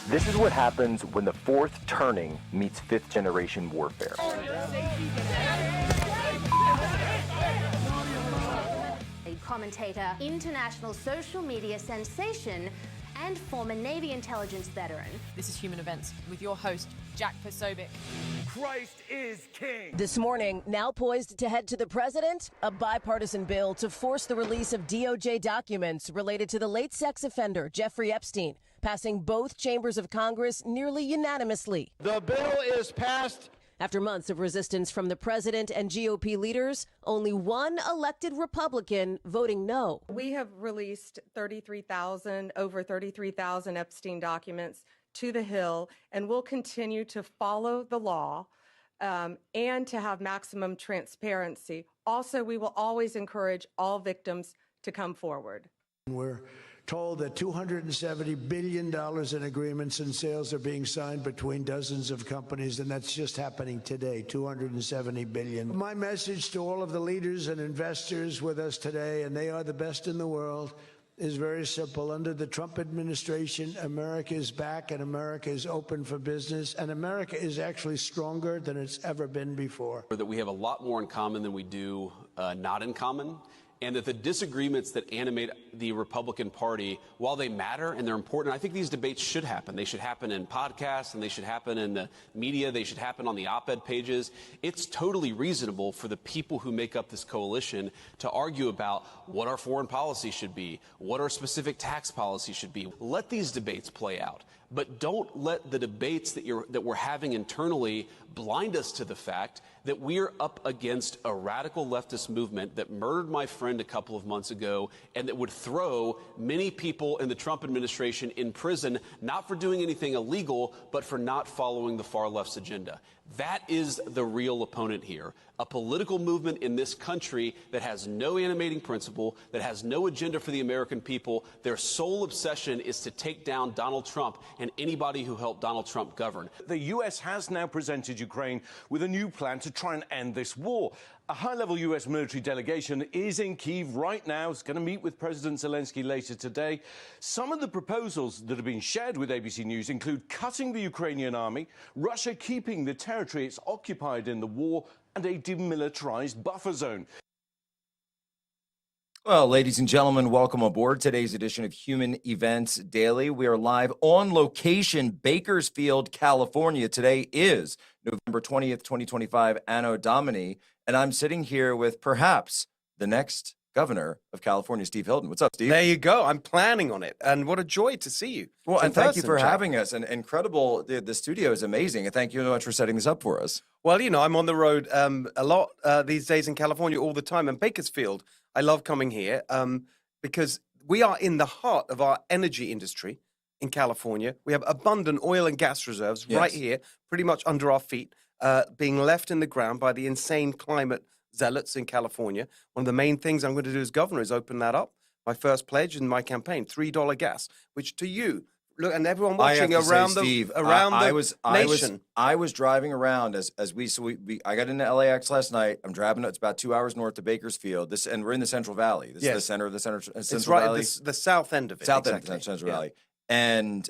This is what happens when the fourth turning meets fifth generation warfare. A commentator, international social media sensation, and former Navy intelligence veteran. This is Human Events with your host, Jack Posobiec. Christ is king. This morning, now poised to head to the president, a bipartisan bill to force the release of DOJ documents related to the late sex offender Jeffrey Epstein, passing both chambers of Congress nearly unanimously. The bill is passed. After months of resistance from the president and GOP leaders, only one elected Republican voting no. We have released over 33,000 Epstein documents to the Hill, and we'll continue to follow the law and to have maximum transparency. Also, we will always encourage all victims to come forward. We're told that $270 billion in agreements and sales are being signed between dozens of companies, and that's just happening today, $270 billion. My message to all of the leaders and investors with us today, and they are the best in the world, is very simple. Under the Trump administration, America is back and America is open for business, and America is actually stronger than it's ever been before. That we have a lot more in common than we do not in common. And that the disagreements that animate the Republican Party, while they matter and they're important, I think these debates should happen. They should happen in podcasts, and they should happen in the media. They should happen on the op-ed pages. It's totally reasonable for the people who make up this coalition to argue about what our foreign policy should be, what our specific tax policy should be. Let these debates play out. But don't let the debates that we're having internally blind us to the fact that we're up against a radical leftist movement that murdered my friend a couple of months ago and that would throw many people in the Trump administration in prison, not for doing anything illegal, but for not following the far left's agenda. That is the real opponent here. A political movement in this country that has no animating principle, that has no agenda for the American people. Their sole obsession is to take down Donald Trump and anybody who helped Donald Trump govern. The U.S. has now presented Ukraine with a new plan to try and end this war. A high-level U.S. military delegation is in Kyiv right now. It's going to meet with President Zelensky later today. Some of the proposals that have been shared with ABC News include cutting the Ukrainian army, Russia keeping the territory it's occupied in the war, and a demilitarized buffer zone. Well, ladies and gentlemen, welcome aboard today's edition of Human Events Daily. We are live on location, Bakersfield, California. Today is November 20th, 2025, Anno Domini, and I'm sitting here with perhaps the next governor of California, Steve Hilton. What's up, Steve? There you go. I'm planning on it, and what a joy to see you. Well, and thank you for having us. And incredible, the studio is amazing, and thank you so much for setting this up for us. Well, you know, I'm on the road a lot these days in California all the time, and Bakersfield, I love coming here because we are in the heart of our energy industry in California. We have abundant oil and gas reserves right here, pretty much under our feet, being left in the ground by the insane climate zealots in California. One of the main things I'm going to do as governor is open that up. My first pledge in my campaign, $3 gas, which to you, look, and everyone watching around the nation. I was driving around I got into LAX last night. I'm driving. It's about 2 hours north of Bakersfield. And we're in the Central Valley. This is the center of the Central Valley. It's right the south end of it. South end of the Central Valley. And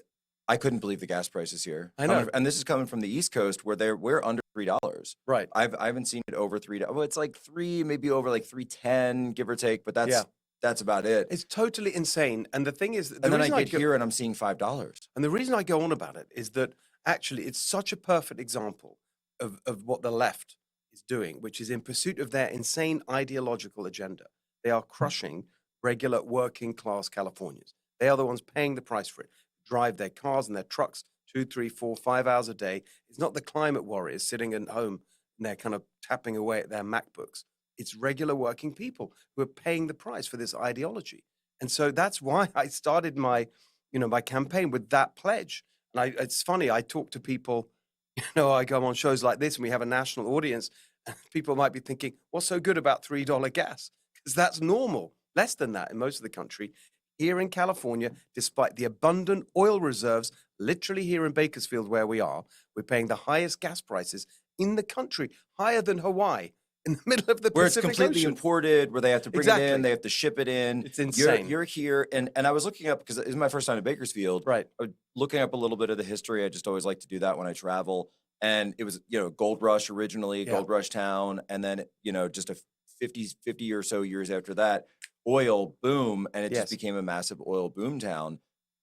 I couldn't believe the gas prices here. I know. And this is coming from the East Coast where we're under $3. Right. I haven't seen it over $3. Well, it's like $3, maybe over like $3.10, give or take. But that's about it. It's totally insane. And the thing is, and then I get here and I'm seeing $5. And the reason I go on about it is that actually it's such a perfect example of what the left is doing, which is in pursuit of their insane ideological agenda. They are crushing regular working class Californians. They are the ones paying the price for it. Drive their cars and their trucks 2, 3, 4, 5 hours a day. It's not the climate warriors sitting at home and they're kind of tapping away at their MacBooks. It's regular working people who are paying the price for this ideology. And so that's why I started my campaign with that pledge. And it's funny, I talk to people, I go on shows like this and we have a national audience and people might be thinking, what's so good about $3 gas? Because that's normal, less than that in most of the country. Here in California, despite the abundant oil reserves, literally here in Bakersfield where we are, we're paying the highest gas prices in the country, higher than Hawaii. in the middle of the where it's Pacific completely Ocean. imported, where they have to bring it in, they have to ship it in. It's insane. You're here, and I was looking up, because it was my first time in Bakersfield. Right. I was looking up a little bit of the history. I just always like to do that when I travel. And it was, Gold Rush originally, Gold Rush Town, and then, just a 50 or so years after that, oil boom, and it just became a massive oil boom town.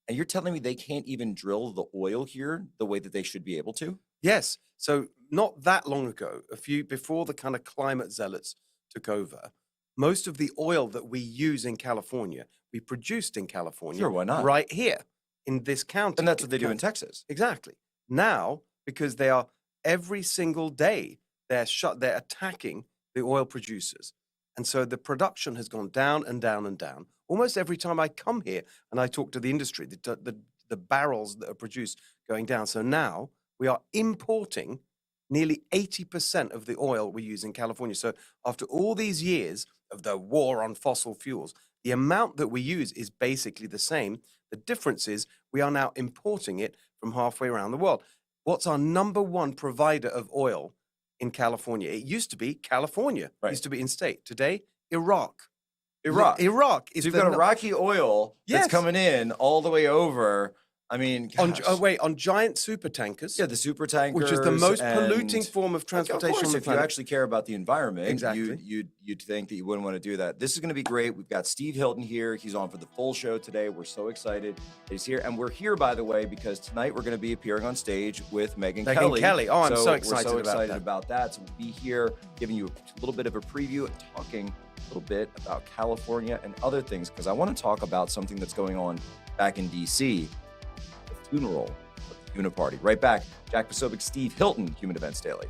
And you're telling me they can't even drill the oil here the way that they should be able to? Yes. So not that long ago, before the kind of climate zealots took over, most of the oil that we use in California, we produced in California. Sure, why not? Right here in this county. And that's what they do in Texas. Exactly. Now, because they are every single day, they're attacking the oil producers. And so the production has gone down and down and down. Almost every time I come here and I talk to the industry, the barrels that are produced going down. So now we are importing nearly 80% of the oil we use in California. So after all these years of the war on fossil fuels, the amount that we use is basically the same. The difference is we are now importing it from halfway around the world. What's our number one provider of oil in California? It used to be California. It used to be in state. Today, Iraq. Iraq is so you've got Iraqi oil that's coming in all the way over. I mean, on giant super tankers. Yeah, the super tankers, which is the most polluting form of transportation. Of course, on the if planet. you actually care about the environment, exactly, you'd think that you wouldn't want to do that. This is going to be great. We've got Steve Hilton here. He's on for the full show today. We're so excited that he's here, and we're here, by the way, because tonight we're going to be appearing on stage with Megyn Kelly. Oh, I'm so excited, we're so excited about that. So we'll be here giving you a little bit of a preview and talking a little bit about California and other things, because I want to talk about something that's going on back in D.C., the funeral of the Uniparty. Right back. Jack Posobiec, Steve Hilton, Human Events Daily.